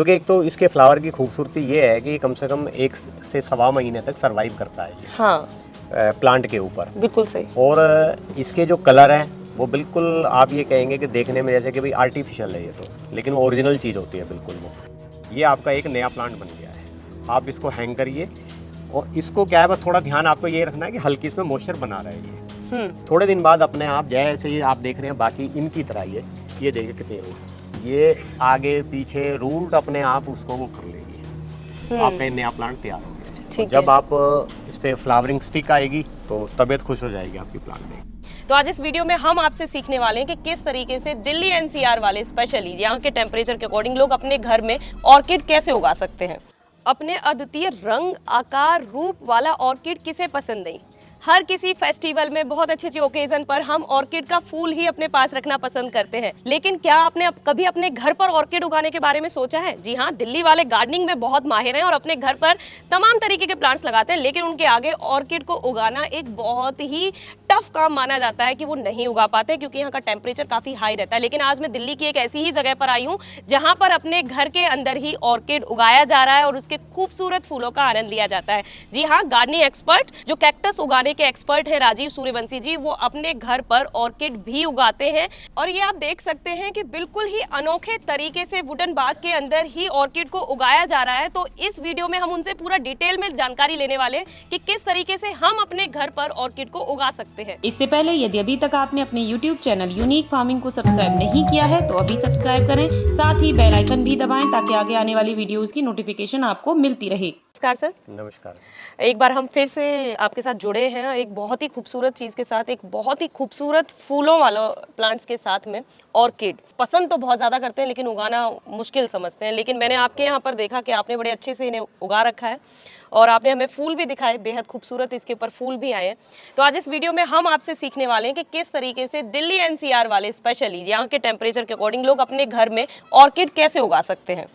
क्योंकि एक तो इसके फ्लावर की खूबसूरती ये है कि कम से कम 1 से सवा महीने तक सरवाइव करता है ये हाँ प्लांट के ऊपर। बिल्कुल सही। और इसके जो कलर हैं वो बिल्कुल आप ये कहेंगे कि देखने में जैसे कि भाई आर्टिफिशियल है ये तो, लेकिन ओरिजिनल चीज़ होती है बिल्कुल वो। ये आपका एक नया प्लांट बन गया है, आप इसको हैंग करिए। और इसको क्या है, बस थोड़ा ध्यान आपको ये रखना है कि हल्की इसमें मॉइस्चर बना रहे ये। थोड़े दिन बाद अपने आप जैसे ही आप देख रहे हैं बाकी इनकी तरह ये देखिए कितने रूट, ये आगे पीछे रूट अपने आप उसको वो कर लेगी। आपका ये नया प्लांट तैयार हो गया। ठीक जब है। आप इस पे फ्लावरिंग स्टिक आएगी तो तबीयत खुश हो जाएगी आपकी प्लांट देख। तो आज इस वीडियो में हम आपसे सीखने वाले हैं कि किस तरीके से दिल्ली एनसीआर वाले स्पेशली यहाँ के टेम्परेचर के अकॉर्डिंग लोग अपने घर में ऑर्किड कैसे उगा सकते हैं। अपने अद्वितीय रंग, आकार, रूप वाला ऑर्किड किसे पसंद नहीं। हर किसी फेस्टिवल में, बहुत अच्छी अच्छी ओकेजन पर हम ऑर्किड का फूल ही अपने पास रखना पसंद करते हैं। लेकिन क्या आपने कभी अपने घर पर ऑर्किड उगाने के बारे में सोचा है? जी हाँ, दिल्ली वाले गार्डनिंग में बहुत माहिर हैं और अपने घर पर तमाम तरीके के प्लांट्स लगाते हैं, लेकिन उनके आगे ऑर्किड को उगाना एक बहुत ही टफ काम माना जाता है कि वो नहीं उगा पाते क्योंकि यहाँ का टेम्परेचर काफी हाई रहता है। लेकिन आज मैं दिल्ली की एक ऐसी ही जगह पर आई हूँ जहाँ पर अपने घर के अंदर ही ऑर्किड उगाया जा रहा है और उसके खूबसूरत फूलों का आनंद लिया जाता है। जी हाँ, गार्डनिंग एक्सपर्ट जो कैक्टस उगाने के एक्सपर्ट हैं राजीव सूर्यवंशी जी, वो अपने घर पर ऑर्किड भी उगाते हैं। और ये आप देख सकते हैं कि बिल्कुल ही अनोखे तरीके से वुडन बाग के अंदर ही ऑर्किड को उगाया जा रहा है। तो इस वीडियो में हम उनसे पूरा डिटेल में जानकारी लेने वाले हैं कि किस तरीके से हम अपने घर पर ऑर्किड को उगा सकते हैं। इससे पहले यदि अभी तक आपने अपने YouTube चैनल यूनिक फार्मिंग को सब्सक्राइब नहीं किया है तो अभी सब्सक्राइब करें, साथ ही बेल आइकन भी दबाएं ताकि आगे आने वाली वीडियोस की नोटिफिकेशन आपको मिलती रहे। नमस्कार सर। नमस्कार। एक बार हम फिर से आपके साथ जुड़े हैं एक बहुत ही खूबसूरत चीज़ के साथ, एक बहुत ही खूबसूरत फूलों वाला प्लांट्स के साथ में। ऑर्किड पसंद तो बहुत ज़्यादा करते हैं लेकिन उगाना मुश्किल समझते हैं, लेकिन मैंने आपके यहाँ पर देखा कि आपने बड़े अच्छे से इन्हें उगा रखा है और आपने हमें फूल भी दिखाए, बेहद खूबसूरत इसके ऊपर फूल भी आए हैं। तो आज इस वीडियो में हम आपसे सीखने वाले हैं कि किस तरीके से दिल्ली एनसीआर वाले स्पेशली यहाँ के टेम्परेचर के अकॉर्डिंग लोग अपने घर में ऑर्किड कैसे उगा सकते हैं।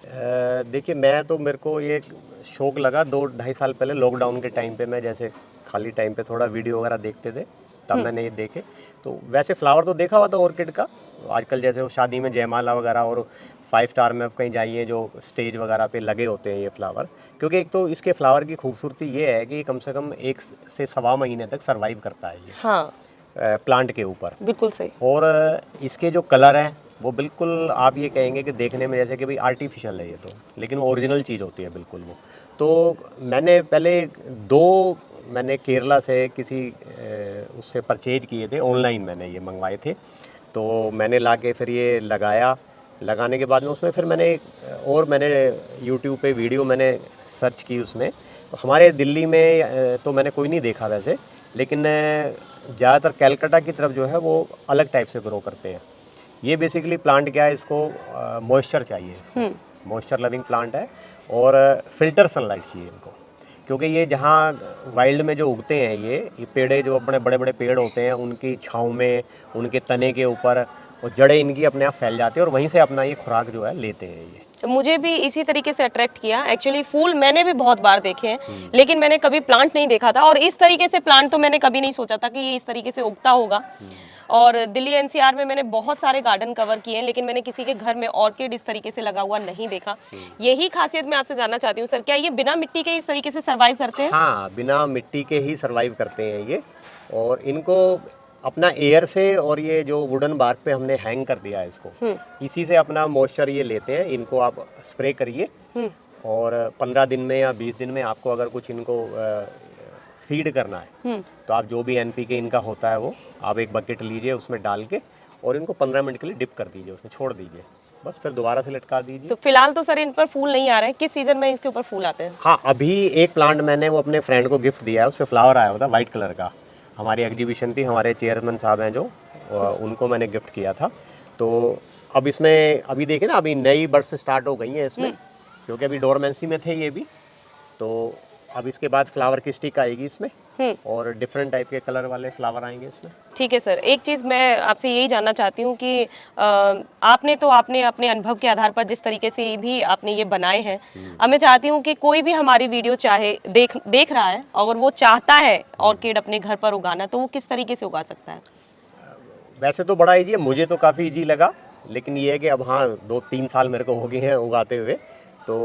देखिए, मेरे को ये शौक लगा 2-2.5 साल पहले लॉकडाउन के टाइम पे। मैं जैसे खाली टाइम पे थोड़ा वीडियो वगैरह देखते थे तब मैंने ये देखे। तो वैसे फ्लावर तो देखा हुआ था ऑर्किड का, आजकल जैसे वो शादी में जयमाला वगैरह और 5 स्टार में आप कहीं जाइए जो स्टेज वगैरह पे लगे होते हैं ये फ्लावर। क्योंकि एक तो इसके फ्लावर की खूबसूरती ये है कि कम से कम 1 से सवा महीने तक सरवाइव करता है ये हाँ प्लांट के ऊपर। बिल्कुल सही। और इसके जो कलर हैं वो बिल्कुल आप ये कहेंगे कि देखने में जैसे कि भाई आर्टिफिशियल है ये तो, लेकिन ओरिजिनल चीज़ होती है बिल्कुल वो। तो मैंने पहले 2 मैंने केरला से किसी उससे परचेज किए थे, ऑनलाइन मैंने ये मंगवाए थे। तो मैंने ला के फिर ये लगाया, लगाने के बाद में उसमें फिर मैंने यूट्यूब पे वीडियो मैंने सर्च की उसमें। तो हमारे दिल्ली में तो मैंने कोई नहीं देखा वैसे, लेकिन ज़्यादातर कैलकाटा की तरफ जो है वो अलग टाइप से ग्रो करते हैं। ये बेसिकली प्लांट क्या है, इसको मॉइस्चर चाहिए, इसको मॉइस्चर लविंग प्लांट है और फिल्टर सनलाइट चाहिए इनको। क्योंकि ये जहाँ वाइल्ड में जो उगते हैं ये पेड़े जो अपने बड़े बड़े पेड़ होते हैं उनकी छाँव में, उनके तने के ऊपर और जड़ें इनकी अपने आप फैल जाती है और वहीं से अपना ये खुराक जो है लेते हैं ये। मुझे भी इसी तरीके से अट्रैक्ट किया। एक्चुअली फूल मैंने भी बहुत बार देखे हैं लेकिन मैंने कभी प्लांट नहीं देखा था और इस तरीके से प्लांट तो मैंने कभी नहीं सोचा था कि ये इस तरीके से उगता होगा। और दिल्ली एनसीआर में मैंने बहुत सारे गार्डन कवर किए हैं लेकिन मैंने किसी के घर में ऑर्किड इस तरीके से लगा हुआ नहीं देखा। यही खासियत मैं आपसे जानना चाहती हूँ सर, क्या ये बिना मिट्टी के इस तरीके से सर्वाइव करते हैं? हाँ, बिना मिट्टी के ही सरवाइव करते हैं ये। और इनको अपना एयर से और ये जो वुडन बार पे हमने हैंग कर दिया है इसको, इसी से अपना मॉइस्चर ये लेते हैं। इनको आप स्प्रे करिए और 15 दिन में या 20 दिन में आपको अगर कुछ इनको फीड करना है तो आप जो भी एनपीके इनका होता है वो आप एक बकेट लीजिए, उसमें डाल के और इनको 15 मिनट के लिए डिप कर दीजिए, उसमें छोड़ दीजिए, बस फिर दोबारा से लटका दीजिए। तो फिलहाल तो सर इन पर फूल नहीं आ रहे हैं, किस सीजन में इसके ऊपर फूल आते हैं? हाँ, अभी एक प्लांट मैंने वो अपने फ्रेंड को गिफ्ट दिया है, उस पर फ्लावर आया हुआ था वाइट कलर का। हमारी एग्जीबिशन थी, हमारे चेयरमैन साहब हैं जो, उनको मैंने गिफ्ट किया था। तो अब इसमें अभी देखें ना, अभी नई बर्ड्स स्टार्ट हो गई हैं इसमें, क्योंकि अभी डोरमेंसी में थे ये भी। तो अब इसके बाद फ्लावर की स्टिक आएगी इसमें और डिफरेंट टाइप के कलर वाले फ्लावर आएंगे इसमें। ठीक है सर, एक चीज़ मैं आपसे यही जानना चाहती हूँ कि आपने अपने अनुभव के आधार पर जिस तरीके से भी आपने ये बनाए हैं, अब मैं चाहती हूँ कि कोई भी हमारी वीडियो चाहे देख रहा है और वो चाहता है ऑर्किड अपने घर पर उगाना, तो वो किस तरीके से उगा सकता है? वैसे तो बड़ा ईजी है, मुझे तो काफ़ी ईजी लगा, लेकिन ये है कि अब हाँ 2-3 साल मेरे को हो गए हैं उगाते हुए। तो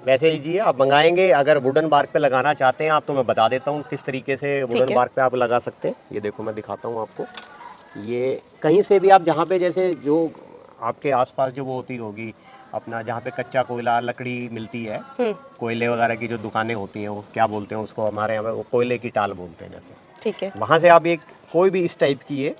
वैसे लीजिए, आप मंगाएंगे। अगर वुडन बार्क पे लगाना चाहते हैं आप तो मैं बता देता हूँ किस तरीके से वुडन बार्क पे आप लगा सकते हैं। ये देखो मैं दिखाता हूँ आपको। ये कहीं से भी आप जहाँ पे जैसे जो आपके आसपास जो वो होती होगी अपना, जहाँ पे कच्चा कोयला लकड़ी मिलती है, कोयले वगैरह की जो दुकानें होती हैं, वो क्या बोलते हैं उसको, हमारे यहाँ पे वो कोयले की टाल बोलते हैं जैसे, ठीक है। वहाँ से आप एक कोई भी इस टाइप की ये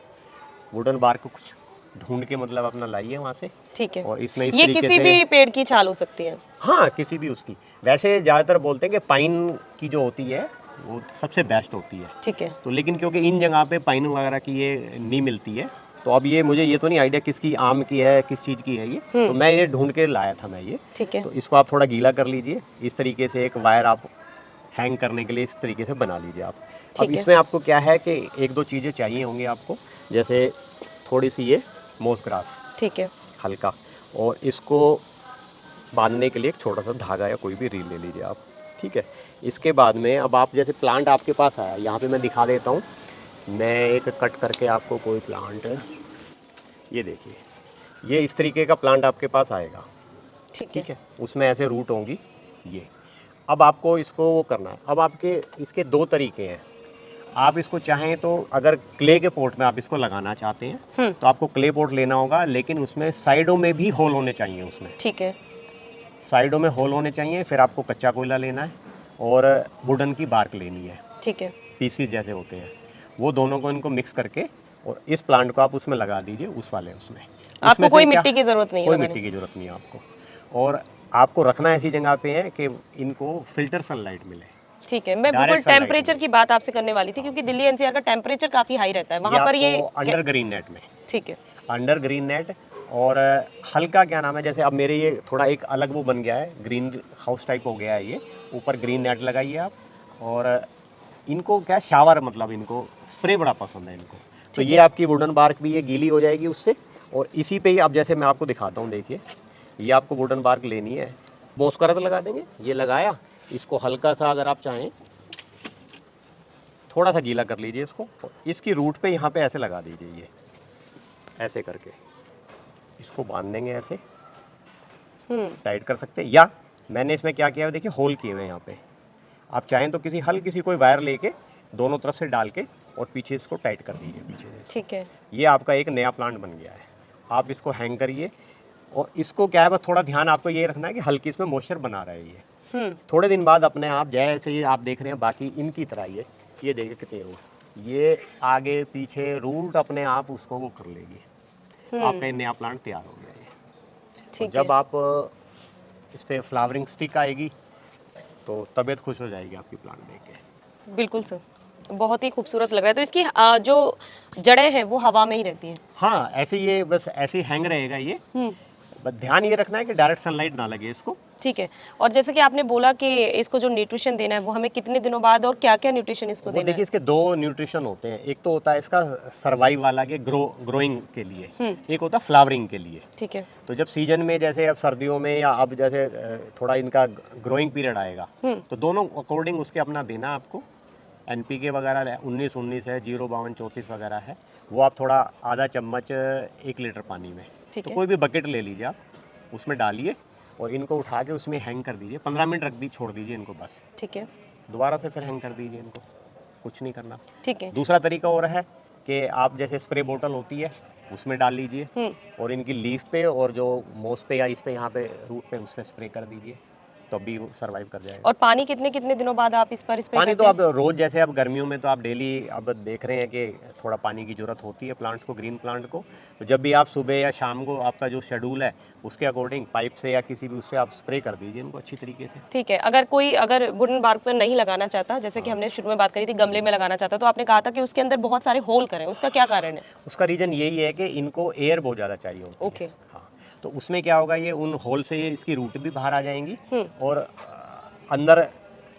वुडन बार्क को कुछ ढूंढ के मतलब अपना लाइए वहाँ से। ठीक है। और इसमें इस ये तरीके किसी से भी पेड़ की छाल हो सकती है? हाँ, किसी भी उसकी। वैसे ज़्यादातर बोलते हैं कि पाइन की जो होती है वो सबसे बेस्ट होती है। ठीक है। तो लेकिन क्योंकि इन जगह पे पाइन वगैरह की ये नहीं मिलती है, तो अब ये मुझे ये तो नहीं आइडिया किसकी, आम की है किस चीज़ की है ये, तो मैं ये ढूंढ के लाया था मैं ये। ठीक है। तो इसको आप थोड़ा गीला कर लीजिए। इस तरीके से एक वायर आप हैंग करने के लिए इस तरीके से बना लीजिए आप। अब इसमें आपको क्या है कि एक दो चीज़ें चाहिए होंगी आपको, जैसे थोड़ी सी ये मोस ग्रास, ठीक है। हल्का, और इसको बांधने के लिए एक छोटा सा धागा या कोई भी रील ले लीजिए आप। ठीक है। इसके बाद में अब आप जैसे प्लांट आपके पास आया, यहाँ पे मैं दिखा देता हूँ। मैं एक कट करके आपको कोई प्लांट, ये देखिए, ये इस तरीके का प्लांट आपके पास आएगा। ठीक है। उसमें ऐसे रूट होंगी ये। अब आपको इसको वो करना है। अब आपके इसके दो तरीके हैं। आप इसको चाहें तो अगर क्ले के पोट में आप इसको लगाना चाहते हैं तो आपको क्ले पोट लेना होगा, लेकिन उसमें साइडों में भी होल होने चाहिए उसमें। ठीक है। साइडों में होल होने चाहिए। फिर आपको कच्चा कोयला लेना है और वुडन की बार्क लेनी है, ठीक है। पीसीस जैसे होते हैं, वो दोनों को इनको मिक्स करके और इस प्लांट को आप उसमें लगा दीजिए, उस वाले उसमें। आपको कोई मिट्टी की जरूरत नहीं है? कोई मिट्टी की जरूरत नहीं है आपको। और आपको रखना ऐसी जगह पे है कि इनको फिल्टर सनलाइट मिले। ठीक है। मैं बिल्कुल टेम्परेचर की बात आपसे करने वाली थी, क्योंकि दिल्ली एनसीआर का टेम्परेचर काफी हाई रहता है वहाँ पर ये अंडर ग्रीन नेट में। ठीक है। अंडर ग्रीन नेट और हल्का क्या नाम है, जैसे अब मेरे ये थोड़ा एक अलग वो बन गया है, ग्रीन हाउस टाइप हो गया है ये। ऊपर ग्रीन नेट लगाइए आप। और इनको क्या शावर, मतलब इनको स्प्रे बड़ा पसंद है इनको। तो ये आपकी वुडन बार्क भी ये गीली हो जाएगी उससे। और इसी पे ही अब जैसे मैं आपको दिखाता हूँ, देखिए ये आपको वुडन बार्क लेनी है, मोस्करत लगा देंगे। ये लगाया, इसको हल्का सा अगर आप चाहें थोड़ा सा गीला कर लीजिए इसको, और इसकी रूट पे यहाँ पे ऐसे लगा दीजिए। ये ऐसे करके इसको बांध देंगे, ऐसे टाइट कर सकते हैं। या मैंने इसमें क्या किया है, देखिए होल किए हुए हैं यहाँ पे। आप चाहें तो किसी हल्की सी कोई वायर लेके दोनों तरफ से डाल के और पीछे इसको टाइट कर दीजिए पीछे से। ठीक है। ये आपका एक नया प्लांट बन गया है। आप इसको हैंग करिए। और इसको क्या है, बस थोड़ा ध्यान आपको ये रखना है कि हल्की इसमें मॉइस्चर बना रहे ये। थोड़े दिन बाद अपने आप जैसे ये आप देख रहे हैं बाकी इनकी तरह ये देखिए कितने रूट, ये आगे पीछे रूट अपने आप उसको वो कर लेगी। आपका ये नया प्लांट तैयार हो गया ये। ठीक जब आप इस पे फ्लावरिंग स्टिक आएगी तो तबीयत खुश हो जाएगी आपकी प्लांट देख के। बिल्कुल सर, बहुत ही खूबसूरत लग रहा है। तो इसकी जो जड़ें हैं वो हवा में ही रहती हैं? हाँ, ऐसे ये बस ऐसे ही हैंग रहेगा ये। बस ध्यान ये रखना है कि डायरेक्ट सनलाइट ना लगे इसको। ठीक है। और जैसे कि आपने बोला कि इसको जो न्यूट्रिशन देना है वो हमें कितने दिनों बाद और क्या क्या न्यूट्रिशन इसको देना है? देखिए इसके दो न्यूट्रिशन होते हैं। एक तो होता है इसका सर्वाइव वाला के ग्रोइंग के लिए, एक होता है फ्लावरिंग के लिए। ठीक है। तो जब सीजन में जैसे अब सर्दियों में या अब जैसे थोड़ा इनका ग्रोइंग पीरियड आएगा तो दोनों अकॉर्डिंग उसके अपना देना आपको। NPK वगैरह 19-19 है, 0-52-34 वगैरह है, वो आप थोड़ा आधा चम्मच 1 लीटर पानी में, तो कोई भी बकेट ले लीजिए आप, उसमें डालिए और इनको उठा के उसमें हैंग कर दीजिए। 15 मिनट रख दी, छोड़ दीजिए इनको बस। ठीक है। दोबारा से फिर हैंग कर दीजिए इनको, कुछ नहीं करना। ठीक है। दूसरा तरीका और है कि आप जैसे स्प्रे बोतल होती है उसमें डाल लीजिए और इनकी लीफ पे और जो मोस पे या इस पे यहाँ पे रूट पे उस पे स्प्रे कर दीजिए, तो भी वो सर्वाइव कर जाएगा। और पानी कितने कितने दिनों बाद आप इस पर स्प्रे पानी करते तो हैं? अब रोज, जैसे अब गर्मियों में तो आप डेली अब देख रहे हैं कि थोड़ा पानी की जरूरत होती है प्लांट्स को, ग्रीन प्लांट को। तो जब भी आप सुबह या शाम को आपका जो शेड्यूल है उसके अकॉर्डिंग पाइप से या किसी भी उससे आप स्प्रे कर दीजिए इनको अच्छी तरीके से। ठीक है। अगर वुडन बार्क पर नहीं लगाना चाहता, जैसे कि हमने शुरू में बात करी थी गमले में लगाना चाहता, तो आपने कहा था कि उसके अंदर बहुत सारे होल करें, उसका क्या कारण है? उसका रीज़न यही है कि इनको एयर बहुत ज़्यादा चाहिए होती है। ओके। हाँ, तो उसमें क्या होगा, ये उन होल से इसकी रूट भी बाहर आ जाएंगी और अंदर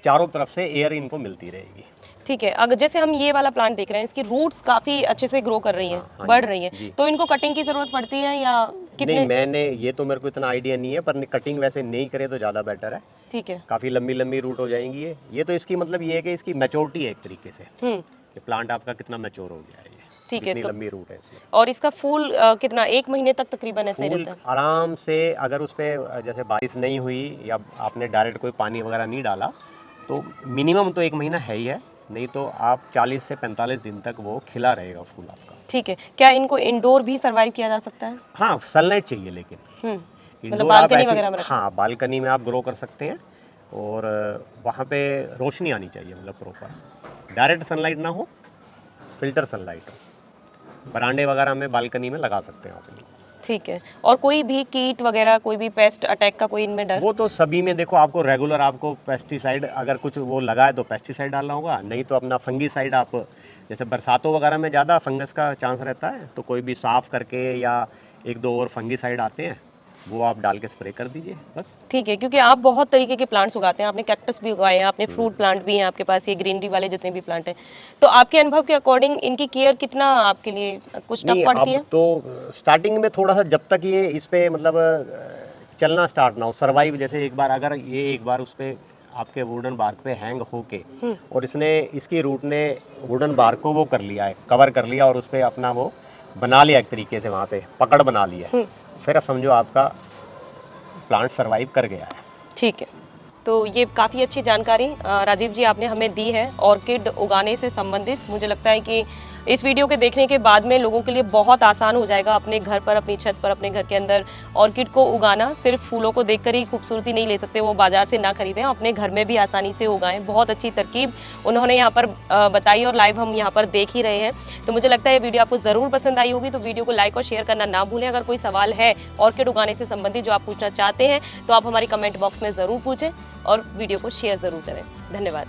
चारों तरफ से एयर इनको मिलती रहेगी। ठीक है। अगर जैसे हम ये वाला प्लांट देख रहे हैं, इसकी रूट्स काफी अच्छे से ग्रो कर रही हैं, बढ़ रही हैं, तो इनको कटिंग की जरूरत पड़ती है या कितने? नहीं, मैंने ये तो मेरे को इतना आइडिया नहीं है, पर कटिंग वैसे नहीं करे तो ज़्यादा बेटर है। ठीक है। काफ़ी लंबी लंबी रूट हो जाएंगी ये तो इसकी मतलब ये है कि इसकी मैच्योरिटी है एक तरीके से, ये प्लांट आपका कितना मैच्योर हो गया है ये। ठीक है, इतनी तो लंबी रूट है इसमें। और इसका फूल कितना, 1 महीने तक तकरीबन ऐसे ही फूल रहता है? आराम से, अगर उस पर जैसे बारिश नहीं हुई या आपने डायरेक्ट कोई पानी वगैरह नहीं डाला तो मिनिमम तो 1 महीना है ही है, नहीं तो आप 40 से 45 दिन तक वो खिला रहेगा फूल आपका। ठीक है, क्या इनको इंडोर भी सर्वाइव किया जा सकता है? हाँ, सनलाइट चाहिए लेकिन मतलब इंडोर बालकनी वगैरह में? हाँ, बालकनी में आप ग्रो कर सकते हैं और वहाँ पे रोशनी आनी चाहिए, मतलब प्रॉपर डायरेक्ट सनलाइट ना हो, फिल्टर सनलाइट हो। बरांडे वगैरह में, बालकनी में लगा सकते हैं आप इनको। ठीक है, और कोई भी कीट वगैरह, कोई भी पेस्ट अटैक का कोई इनमें डर? वो तो सभी में देखो, आपको रेगुलर आपको पेस्टिसाइड अगर कुछ वो लगा है तो पेस्टिसाइड डालना होगा, नहीं तो अपना फंगीसाइड आप, जैसे बरसातों वगैरह में ज़्यादा फंगस का चांस रहता है, तो कोई भी साफ़ करके या 1-2 और फंगीसाइड आते हैं वो आप डाल के स्प्रे कर दीजिए बस। ठीक है, क्योंकि आप बहुत तरीके के प्लांट्स उगाते हैं, आपने कैक्टस भी उगाए हैं, आपने फ्रूट प्लांट भी हैं आपके पास, ये ग्रीनरी वाले जितने भी प्लांट हैं, तो आपके अनुभव के अकॉर्डिंग इनकी केयर कितना आपके लिए कुछ टफ नहीं, पड़ती अब है? तो स्टार्टिंग में थोड़ा सा, जब तक ये इस पे मतलब चलना स्टार्ट ना हो, सर्वाइव, जैसे एक बार अगर ये एक बार उस पे आपके वुडन बार्क पे हैंग होके और इसकी रूट ने वुडन बार्क को वो कर लिया है, कवर कर लिया और उस पे अपना वो बना लिया एक तरीके से, वहाँ पे पकड़ बना लिया है, फिर अब समझो आपका प्लांट सर्वाइव कर गया है। ठीक है, तो ये काफ़ी अच्छी जानकारी राजीव जी आपने हमें दी है ऑर्किड उगाने से संबंधित। मुझे लगता है कि इस वीडियो के देखने के बाद में लोगों के लिए बहुत आसान हो जाएगा अपने घर पर, अपनी छत पर, अपने घर के अंदर ऑर्किड को उगाना। सिर्फ फूलों को देखकर ही खूबसूरती नहीं ले सकते, वो बाजार से ना खरीदें, अपने घर में भी आसानी से उगाएं। बहुत अच्छी तरकीब उन्होंने यहाँ पर बताई और लाइव हम यहाँ पर देख ही रहे हैं। तो मुझे लगता है ये वीडियो आपको ज़रूर पसंद आई होगी, तो वीडियो को लाइक और शेयर करना ना भूलें। अगर कोई सवाल है ऑर्किड उगाने से संबंधित जो आप पूछना चाहते हैं तो आप हमारी कमेंट बॉक्स में ज़रूर पूछें और वीडियो को शेयर ज़रूर करें। धन्यवाद।